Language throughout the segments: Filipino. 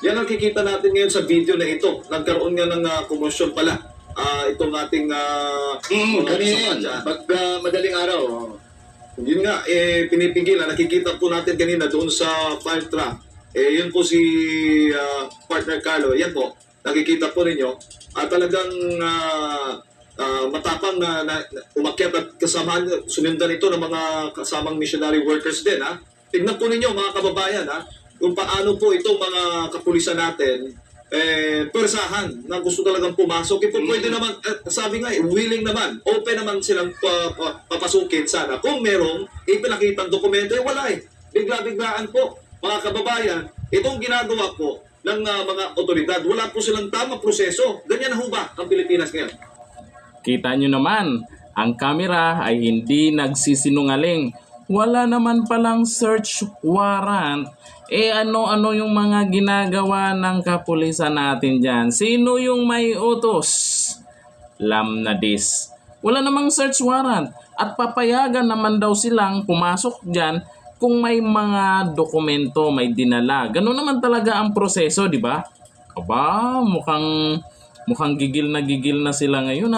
Yan ang kikita natin ngayon sa video na ito. Nagkaroon nga ng komosyon pala. Itong ating Kanina yan, pag madaling araw. yun nga, pinipigilan. Nakikita po natin kanina doon sa fire truck. Yun po si partner Carlo. Yan po, nakikita po ninyo. Talagang matapang na umakyat at kasama, sumundan ito ng mga kasamang missionary workers din. Tignan po ninyo mga kababayan kung paano po itong mga kapulisan natin persahan na gusto talagang pumasok. Pwede naman, sabi nga, willing naman, open naman silang papasukin sana. Kung merong ipinakitang dokumento, wala Bigla-biglaan po, mga kababayan, itong ginagawa po ng mga otoridad, wala po silang tamang proseso. Ganyan na ho ba ang Pilipinas ngayon? Kita nyo naman, ang kamera ay hindi nagsisinungaling. Wala naman palang search warrant. Ano-ano yung mga ginagawa ng kapulisan natin dyan? Sino yung may utos? Lamnadis. Wala namang search warrant. At papayagan naman daw silang pumasok dyan kung may mga dokumento, may dinala. Ganun naman talaga ang proseso, di ba? Aba, mukhang gigil na sila ngayon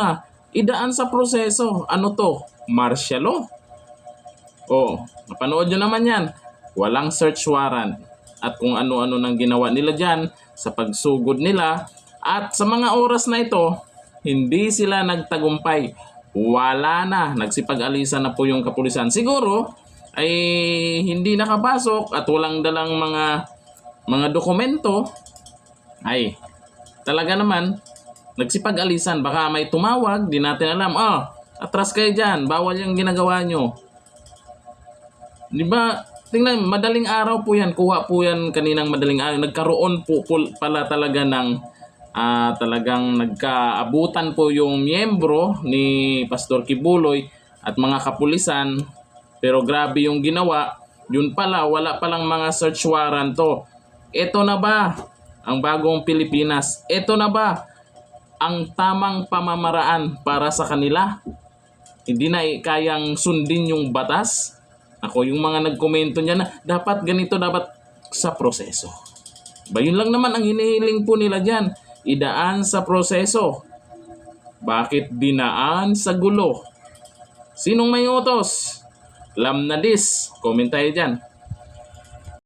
Idaan sa proseso. Ano to? Martial law? Napanood nyo naman yan. Walang search warrant. At kung ano-ano nang ginawa nila dyan sa pagsugod nila. At sa mga oras na ito, hindi sila nagtagumpay. Wala na. Nagsipag-alisan na po yung kapulisan. Siguro ay hindi nakapasok at walang dalang mga dokumento. Ay, talaga naman, nagsipag-alisan. Baka may tumawag, di natin alam. Atras kayo dyan. Bawal yung ginagawa nyo. Di ba? Tingnan, madaling araw po yan. Kuha po yan kaninang madaling araw. Nagkaroon po pala talaga ng talagang nagkaabutan po yung miyembro ni Pastor Kibuloy at mga kapulisan. Pero grabe yung ginawa. Yun pala, wala palang mga search warrant to. Ito na ba ang bagong Pilipinas? Ito na ba ang tamang pamamaraan para sa kanila? Hindi na kayang sundin yung batas? Yung mga nagkomento niya na dapat ganito, dapat sa proseso. Yun lang naman ang hinihiling po nila dyan. Idaan sa proseso. Bakit dinaan sa gulo? Sinong may utos? Lamnadis. Comment tayo dyan.